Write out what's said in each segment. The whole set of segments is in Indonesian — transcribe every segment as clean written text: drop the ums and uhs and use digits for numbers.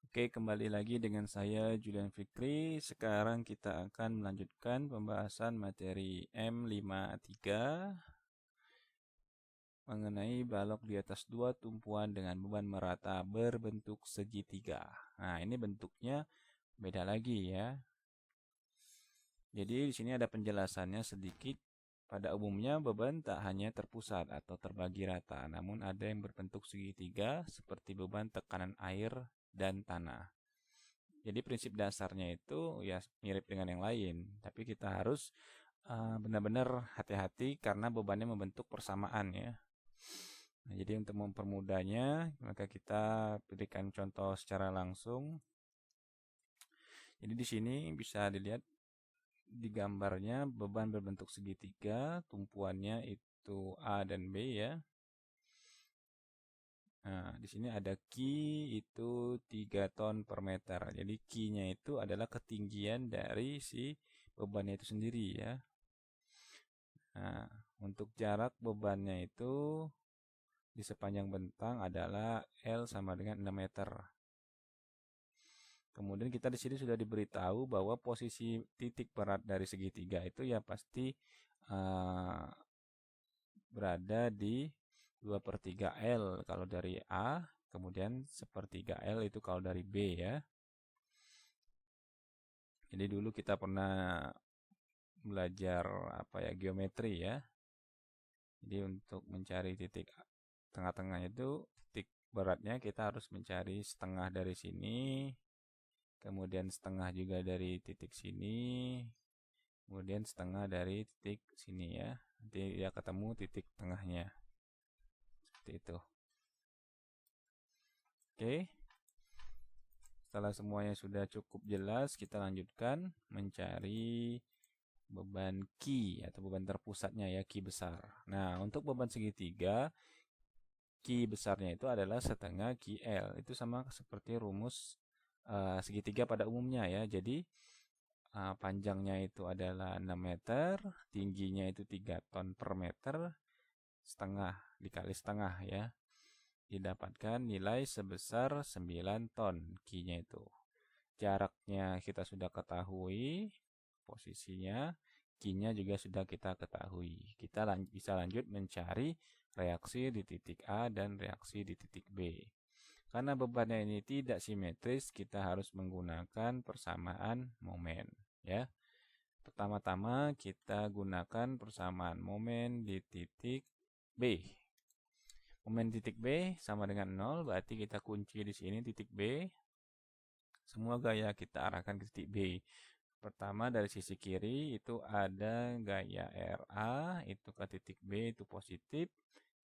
Oke, kembali lagi dengan saya Julian Fikri. Sekarang kita akan melanjutkan pembahasan materi M53 mengenai balok di atas dua tumpuan dengan beban merata berbentuk segitiga. Nah, ini bentuknya beda lagi ya. Jadi di sini ada penjelasannya sedikit. Pada umumnya beban tak hanya terpusat atau terbagi rata, namun ada yang berbentuk segitiga seperti beban tekanan air dan tanah. Jadi prinsip dasarnya itu ya mirip dengan yang lain, tapi kita harus benar-benar hati-hati karena bebannya membentuk persamaan ya. Nah, jadi untuk mempermudahnya, maka kita berikan contoh secara langsung. Jadi di sini bisa dilihat di gambarnya beban berbentuk segitiga, tumpuannya itu A dan B ya. Nah, di sini ada Ki itu 3 ton per meter. Jadi Ki-nya itu adalah ketinggian dari si bebannya itu sendiri ya. Nah, untuk jarak bebannya itu di sepanjang bentang adalah L sama dengan 6 meter. Kemudian kita di sini sudah diberitahu bahwa posisi titik berat dari segitiga itu ya pasti berada di 2/3 L kalau dari A, kemudian 1/3 L itu kalau dari B ya. Jadi dulu kita pernah belajar geometri ya. Jadi untuk mencari titik tengah-tengah itu titik beratnya kita harus mencari setengah dari sini, kemudian setengah juga dari titik sini, kemudian setengah dari titik sini ya. Nanti ya ketemu titik tengahnya. Seperti itu. Oke. Setelah semuanya sudah cukup jelas, kita lanjutkan mencari beban Ki atau beban terpusatnya ya, Ki besar. Nah, untuk beban segitiga, Ki besarnya itu adalah setengah Ki L. Itu sama seperti rumus segitiga pada umumnya ya. Jadi panjangnya itu adalah 6 meter, tingginya itu 3 ton per meter, setengah dikali setengah ya. Didapatkan nilai sebesar 9 ton Q-nya itu. Jaraknya kita sudah ketahui, posisinya, Q-nya juga sudah kita ketahui. Kita bisa lanjut mencari reaksi di titik A dan reaksi di titik B. Karena bebannya ini tidak simetris, kita harus menggunakan persamaan momen. Ya. Pertama-tama kita gunakan persamaan momen di titik B. Momen titik B sama dengan 0, berarti kita kunci di sini titik B. Semua gaya kita arahkan ke titik B. Pertama dari sisi kiri itu ada gaya RA, itu ke titik B itu positif.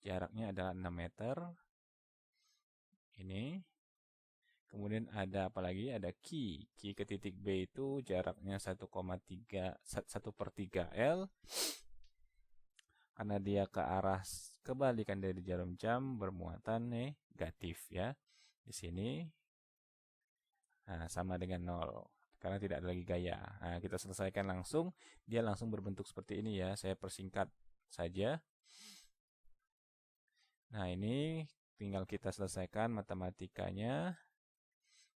Jaraknya adalah 6 meter. Ini. Kemudian ada apa lagi? Ada Q. Q ke titik B itu jaraknya 1/3 L. Karena dia ke arah kebalikan dari jarum jam bermuatan negatif ya. Di sini sama dengan 0 karena tidak ada lagi gaya. Nah, kita selesaikan langsung, dia langsung berbentuk seperti ini ya. Saya persingkat saja. Nah, ini tinggal kita selesaikan matematikanya.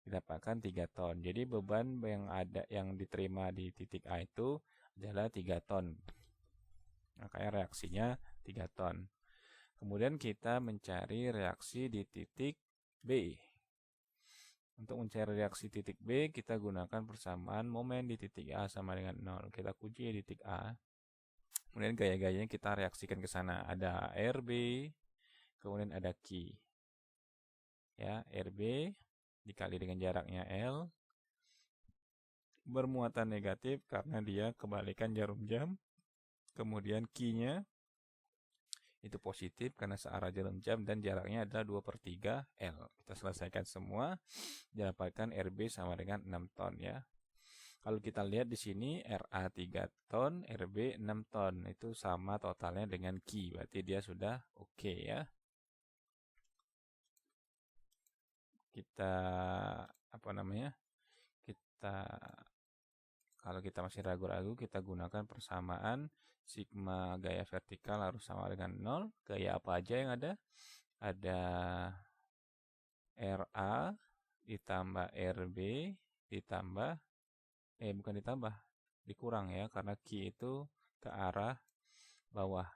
Didapatkan 3 ton. Jadi beban yang diterima di titik A itu adalah 3 ton. Makanya reaksinya 3 ton. Kemudian kita mencari reaksi di titik B. Untuk mencari reaksi titik B, kita gunakan persamaan momen di titik A sama dengan 0. Kita kunci di titik A. Kemudian gaya-gayanya kita reaksikan ke sana. Ada RB, kemudian ada Q. Ya, RB dikali dengan jaraknya L. Bermuatan negatif karena dia kebalikan jarum jam. Kemudian Q-nya itu positif karena searah jarum jam dan jaraknya adalah 2/3 L. Kita selesaikan semua, didapatkan RB sama dengan 6 ton ya. Kalau kita lihat di sini RA 3 ton, RB 6 ton, itu sama totalnya dengan Q, berarti dia sudah oke ya. Kita kalau kita masih ragu-ragu, kita gunakan persamaan sigma gaya vertikal harus sama dengan 0. Gaya apa aja yang ada? Ada RA ditambah RB ditambah bukan ditambah, dikurang ya, karena Q itu ke arah bawah,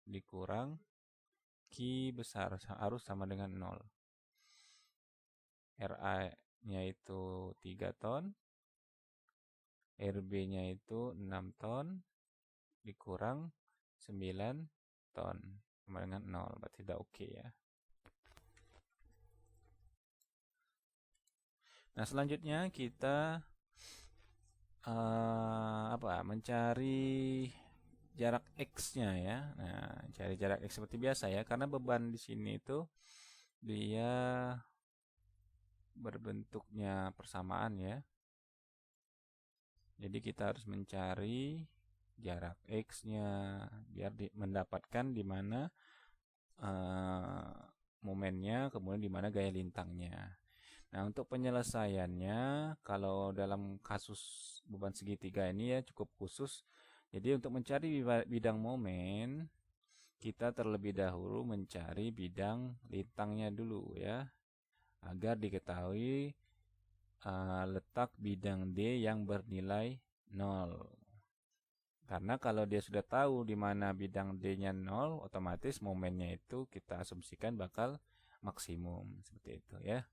dikurang Q besar harus sama dengan 0. RA-nya itu 3 ton, RB-nya itu 6 ton, dikurang 9 ton, sama dengan 0, berarti tidak oke ya. Nah, selanjutnya kita mencari jarak X-nya ya. Nah, cari jarak X seperti biasa ya, karena beban di sini itu dia berbentuknya persamaan ya. Jadi kita harus mencari jarak X-nya biar mendapatkan di mana momennya, kemudian di mana gaya lintangnya. Nah, untuk penyelesaiannya, kalau dalam kasus beban segitiga ini ya cukup khusus. Jadi untuk mencari bidang momen, kita terlebih dahulu mencari bidang lintangnya dulu ya, agar diketahui letak bidang D yang bernilai 0. Karena kalau dia sudah tahu di mana bidang D-nya 0, otomatis momennya itu kita asumsikan bakal maksimum, seperti itu ya.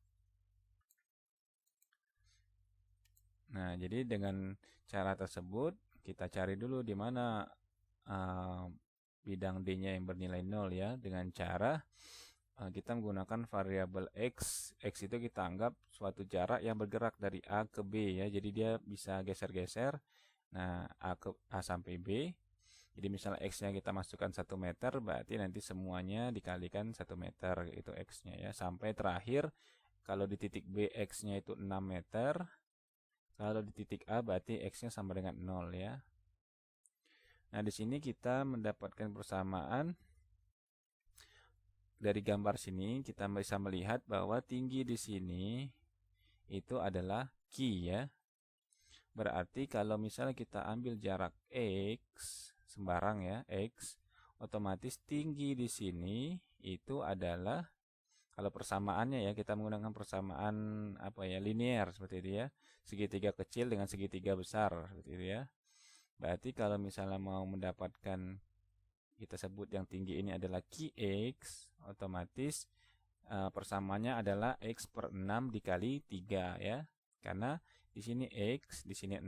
Nah, jadi dengan cara tersebut kita cari dulu di mana bidang D-nya yang bernilai 0 ya, dengan cara kita menggunakan variabel X. X itu kita anggap suatu jarak yang bergerak dari A ke B ya, jadi dia bisa geser-geser. Nah, A sampai B. Jadi misalnya X-nya kita masukkan 1 meter, berarti nanti semuanya dikalikan 1 meter, itu X-nya ya. Sampai terakhir, kalau di titik B X-nya itu 6 meter, kalau di titik A berarti X-nya sama dengan 0 ya. Nah, di sini kita mendapatkan persamaan. Dari gambar sini kita bisa melihat bahwa tinggi di sini itu adalah Q ya. Berarti kalau misalnya kita ambil jarak X sembarang ya, X, otomatis tinggi di sini itu adalah, kalau persamaannya ya, kita menggunakan persamaan linear seperti itu ya, segitiga kecil dengan segitiga besar seperti itu ya. Berarti kalau misalnya mau mendapatkan, kita sebut yang tinggi ini adalah Qx, otomatis persamaannya adalah X per 6 dikali 3 ya. Karena di sini X, di sini 6,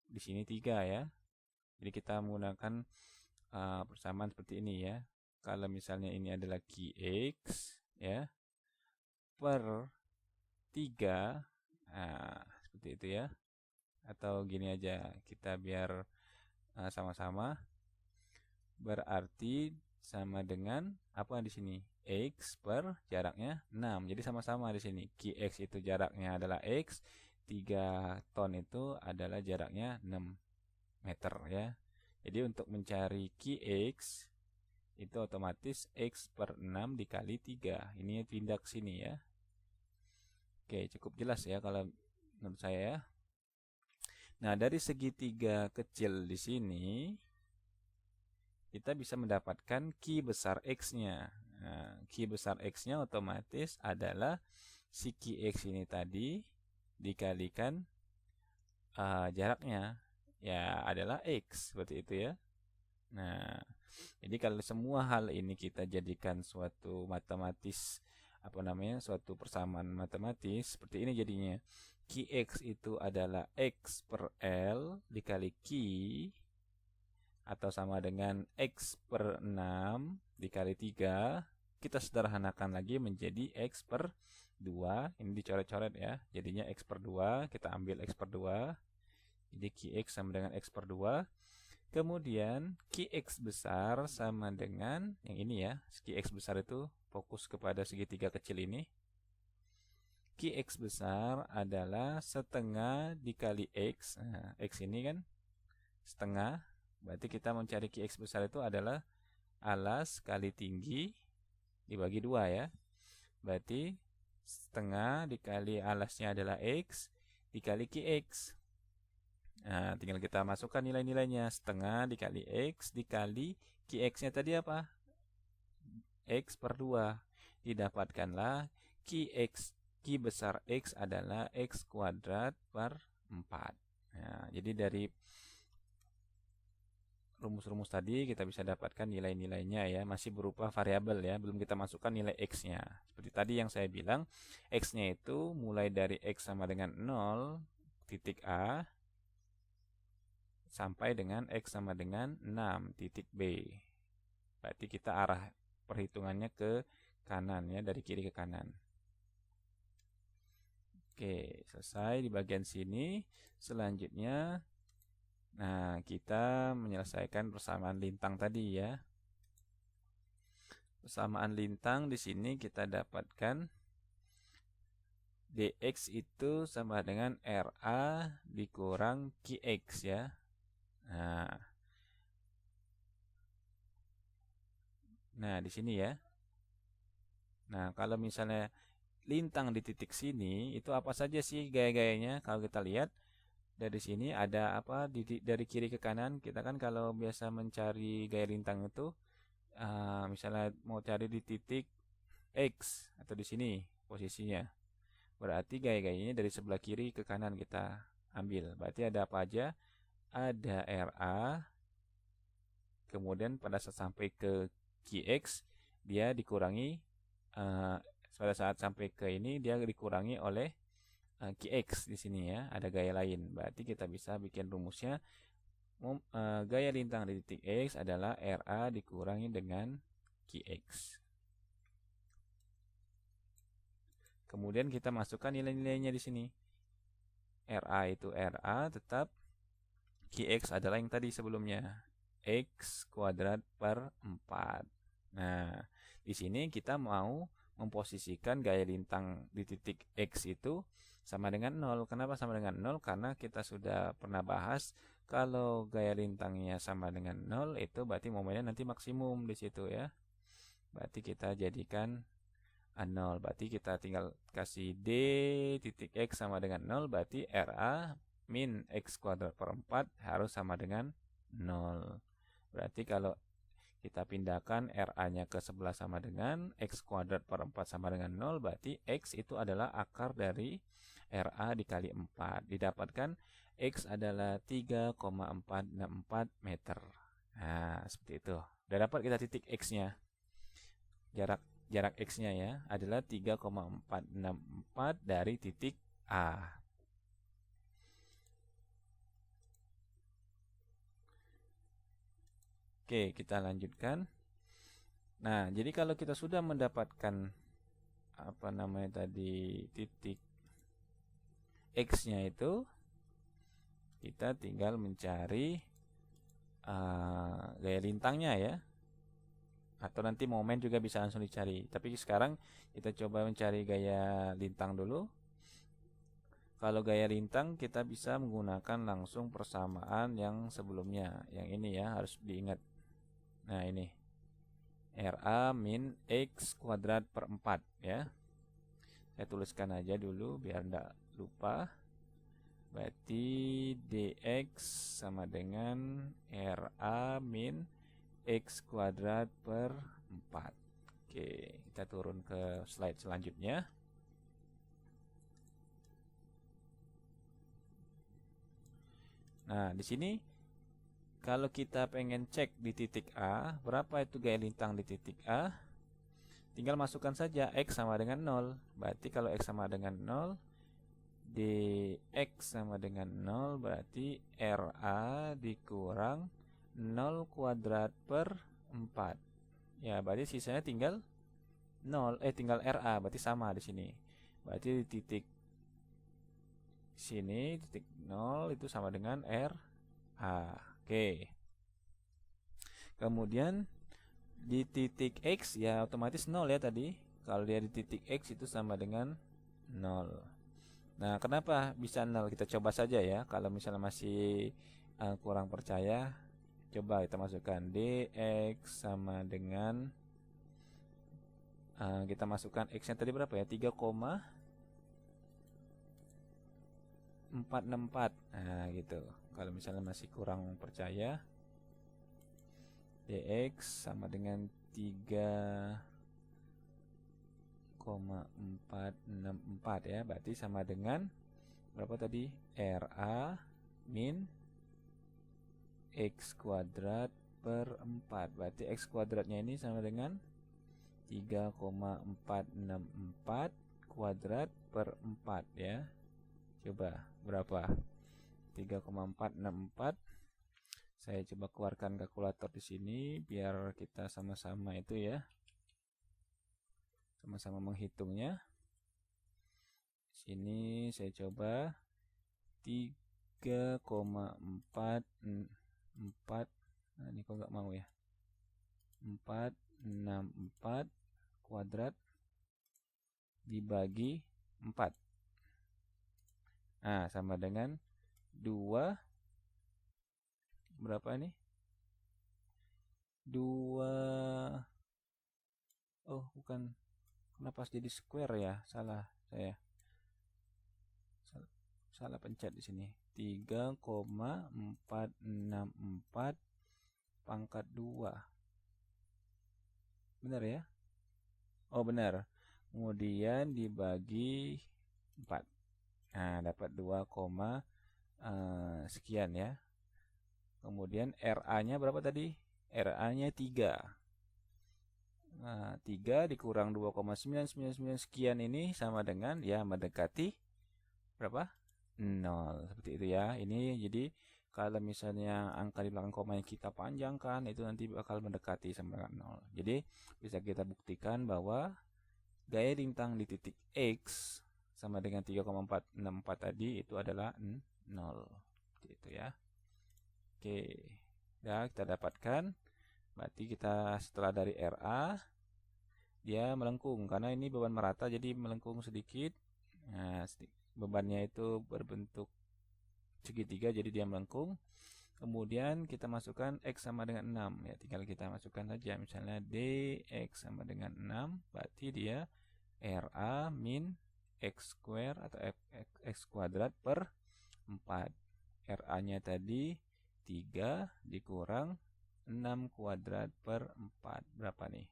di sini 3 ya. Jadi kita menggunakan persamaan seperti ini ya. Kalau misalnya ini adalah Qx ya, per 3, seperti itu ya. Atau gini aja, kita biar sama-sama, berarti sama dengan apa di sini? X per jaraknya 6. Jadi sama-sama di sini. Qx itu jaraknya adalah X, 3 ton itu adalah jaraknya 6 meter ya. Jadi untuk mencari Qx itu otomatis X per 6 dikali 3. Ini pindah ke sini ya. Oke, cukup jelas ya kalau menurut saya ya. Nah, dari segitiga kecil di sini kita bisa mendapatkan Q besar X-nya. Nah, Q besar X-nya otomatis adalah si Qx ini tadi dikalikan jaraknya, ya adalah X, seperti itu ya. Nah, jadi kalau semua hal ini kita jadikan suatu matematis, suatu persamaan matematis, seperti ini jadinya. Qx itu adalah X per L dikali Q, atau sama dengan X per 6 dikali 3. Kita sederhanakan lagi menjadi X per 2. Ini dicoret-coret ya. Jadinya X per 2. Kita ambil X per 2. Jadi Qx sama dengan X per 2. Kemudian Qx besar sama dengan yang ini ya. Qx besar itu fokus kepada segitiga kecil ini. Qx besar adalah setengah dikali X. Nah, X ini kan setengah. Berarti kita mencari Qx besar itu adalah alas kali tinggi dibagi 2 ya. Berarti setengah dikali alasnya adalah X dikali Qx. Nah, tinggal kita masukkan nilai-nilainya. Setengah dikali X dikali Qx-nya tadi apa? X per 2. Didapatkanlah Qx Q besar X adalah X kuadrat per 4. Nah, jadi dari rumus-rumus tadi kita bisa dapatkan nilai-nilainya ya, masih berupa variabel ya, belum kita masukkan nilai X-nya. Seperti tadi yang saya bilang, X-nya itu mulai dari X sama dengan 0 titik A sampai dengan X sama dengan 6 titik B. Berarti kita arah perhitungannya ke kanan ya, dari kiri ke kanan. Oke, selesai di bagian sini. Selanjutnya, nah, kita menyelesaikan persamaan lintang tadi ya. Persamaan lintang di sini kita dapatkan dx itu sama dengan RA dikurang QX ya. Nah, di sini ya. Nah, kalau misalnya lintang di titik sini, itu apa saja sih gaya-gayanya? Kalau kita lihat dari sini ada apa dari kiri ke kanan, kita kan kalau biasa mencari gaya lintang itu misalnya mau cari di titik X atau di sini posisinya, berarti gaya-gayanya dari sebelah kiri ke kanan kita ambil. Berarti ada apa aja? Ada RA, kemudian pada saat sampai ke QX dia dikurangi, pada saat sampai ke ini dia dikurangi oleh QX di sini ya, ada gaya lain. Berarti kita bisa bikin rumusnya, gaya lintang di titik X adalah RA dikurangi dengan QX. Kemudian kita masukkan nilai-nilainya di sini. RA itu RA tetap, QX adalah yang tadi sebelumnya, X kuadrat per 4. Nah, di sini kita mau memposisikan gaya lintang di titik X itu sama dengan 0. Kenapa sama dengan 0? Karena kita sudah pernah bahas kalau gaya lintangnya sama dengan 0 itu berarti momennya nanti maksimum di situ ya. Berarti kita jadikan 0. Berarti kita tinggal kasih D titik X sama dengan 0. Berarti RA min X kuadrat per 4 harus sama dengan 0. Berarti kalau kita pindahkan RA-nya ke sebelah sama dengan X kuadrat per 4 sama dengan 0. Berarti X itu adalah akar dari RA dikali 4. Didapatkan X adalah 3,464 meter. Nah, seperti itu. Udah dapat kita titik X-nya. Jarak X-nya ya adalah 3,464 dari titik A. Oke, kita lanjutkan. Nah, jadi kalau kita sudah mendapatkan apa namanya tadi titik X-nya itu, kita tinggal mencari gaya lintangnya ya. Atau nanti momen juga bisa langsung dicari. Tapi sekarang kita coba mencari gaya lintang dulu. Kalau gaya lintang kita bisa menggunakan langsung persamaan yang sebelumnya. Yang ini ya harus diingat. Nah, ini RA min X kuadrat per 4 ya. Saya tuliskan aja dulu biar enggak lupa. Berarti dx sama dengan RA min X kuadrat per 4. Oke, kita turun ke slide selanjutnya. Nah, di sini kalau kita pengen cek di titik A, berapa itu gaya lintang di titik A? Tinggal masukkan saja X sama dengan 0. Berarti kalau X sama dengan 0, dx sama dengan 0, berarti RA dikurang 0 kuadrat per 4. Ya, berarti sisanya tinggal 0, tinggal RA, berarti sama di sini. Berarti di titik sini, titik 0 itu sama dengan RA. Oke. Kemudian di titik X ya otomatis 0 ya tadi. Kalau dia di titik X itu sama dengan 0. Nah, kenapa bisa 0? Kita coba saja ya. Kalau misalnya masih kurang percaya, coba kita masukkan dx sama dengan kita masukkan X-nya tadi berapa ya? 3,464. Nah, gitu. Kalau misalnya masih kurang percaya, dx sama dengan 3,464 3,464 ya. Berarti sama dengan berapa tadi? RA min X kuadrat per 4. Berarti X kuadratnya ini sama dengan 3,464 kuadrat per 4 ya. Coba berapa? 3,464. Saya coba keluarkan kalkulator di sini biar kita sama-sama itu ya. Sama-sama menghitungnya. Sini saya coba 3,464. Nah, ini kok nggak mau ya. 464 kuadrat dibagi 4. Nah, sama dengan 2 berapa nih? 2. Oh, bukan. Kenapa jadi square ya? Salah saya. Salah pencet di sini. 3,464 pangkat 2. Benar ya? Oh, benar. Kemudian dibagi 4. Nah, dapat 2, sekian ya. Kemudian RA-nya berapa tadi? RA-nya 3. Nah, 3 dikurang 2,999 sekian ini sama dengan ya mendekati berapa? 0. Seperti itu ya. Ini jadi kalau misalnya angka di belakang koma yang kita panjangkan itu nanti bakal mendekati sama dengan 0. Jadi bisa kita buktikan bahwa gaya lintang di titik X sama dengan 3,464 tadi itu adalah 0. Seperti itu ya. Oke. Ya, kita dapatkan. Berarti kita setelah dari RA dia melengkung karena ini beban merata jadi melengkung sedikit. Nah, bebannya itu berbentuk segitiga jadi dia melengkung. Kemudian kita masukkan X sama dengan 6 ya, tinggal kita masukkan saja misalnya DX sama dengan 6, berarti dia RA min X square atau X kuadrat per 4. RA nya tadi 3 dikurang 6 kuadrat per 4 berapa nih?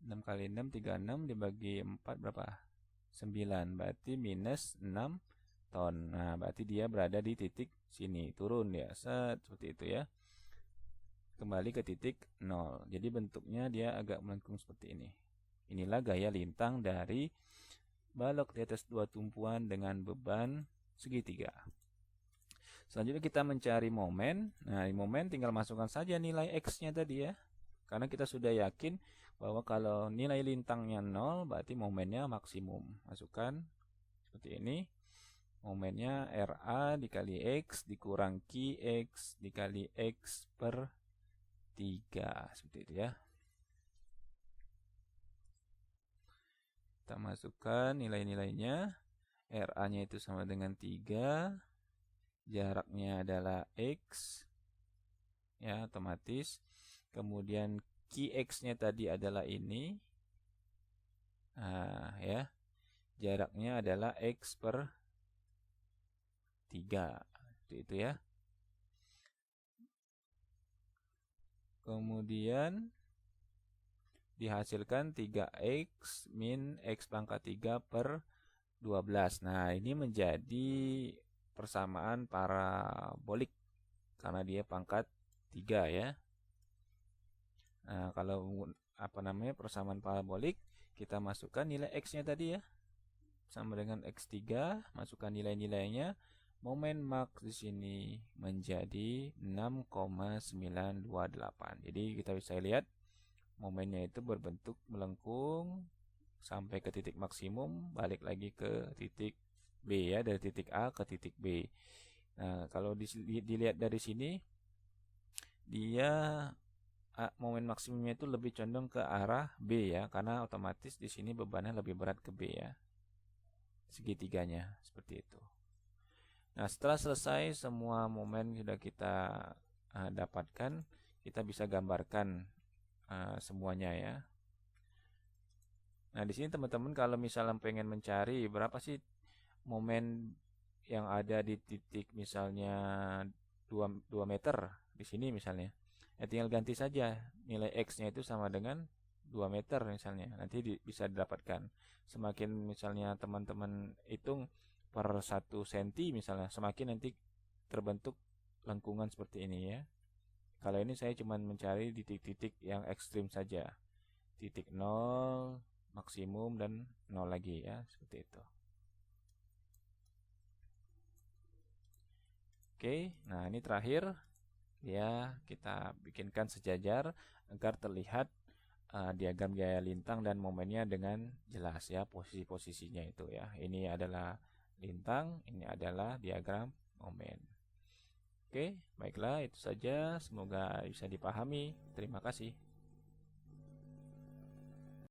6 kali 6 36 dibagi 4 berapa? 9, berarti minus 6 ton. Nah, berarti dia berada di titik sini, turun ya, seperti itu ya. Kembali ke titik 0. Jadi bentuknya dia agak melengkung seperti ini. Inilah gaya lintang dari balok di atas dua tumpuan dengan beban segitiga. Selanjutnya kita mencari momen. Nah, di momen tinggal masukkan saja nilai X-nya tadi ya. Karena kita sudah yakin bahwa kalau nilai lintangnya 0 berarti momennya maksimum. Masukkan seperti ini. Momennya RA dikali X dikurang QX dikali X per 3. Seperti itu ya. Kita masukkan nilai-nilainya. RA-nya itu sama dengan 3. Jaraknya adalah X. Ya, otomatis. Kemudian QX-nya tadi adalah ini. Nah, ya. Jaraknya adalah X per 3. Itu ya. Kemudian dihasilkan 3X min X pangkat 3 per 12. Nah, ini menjadi persamaan parabolik karena dia pangkat 3 ya. Nah, kalau persamaan parabolik, kita masukkan nilai X-nya tadi ya. Sama dengan X3, masukkan nilai-nilainya. Momen max di sini menjadi 6,928. Jadi kita bisa lihat momennya itu berbentuk melengkung sampai ke titik maksimum, balik lagi ke titik B ya, dari titik A ke titik B. Nah, kalau dilihat dari sini, dia momen maksimumnya itu lebih condong ke arah B ya, karena otomatis di sini bebannya lebih berat ke B ya, segitiganya seperti itu. Nah, setelah selesai semua momen sudah kita dapatkan, kita bisa gambarkan semuanya ya. Nah, di sini teman-teman kalau misalnya pengen mencari berapa sih momen yang ada di titik misalnya 2 meter di sini misalnya, ya tinggal ganti saja nilai X-nya itu sama dengan 2 meter misalnya, nanti bisa didapatkan. Semakin misalnya teman-teman hitung per 1 senti misalnya, semakin nanti terbentuk lengkungan seperti ini ya. Kalau ini saya cuma mencari titik-titik yang ekstrim saja. Titik 0, maksimum, dan 0 lagi ya, seperti itu. Oke, nah ini terakhir ya, kita bikinkan sejajar agar terlihat diagram gaya lintang dan momennya dengan jelas ya, posisi-posisinya itu ya. Ini adalah lintang, ini adalah diagram momen. Oke, baiklah itu saja. Semoga bisa dipahami. Terima kasih.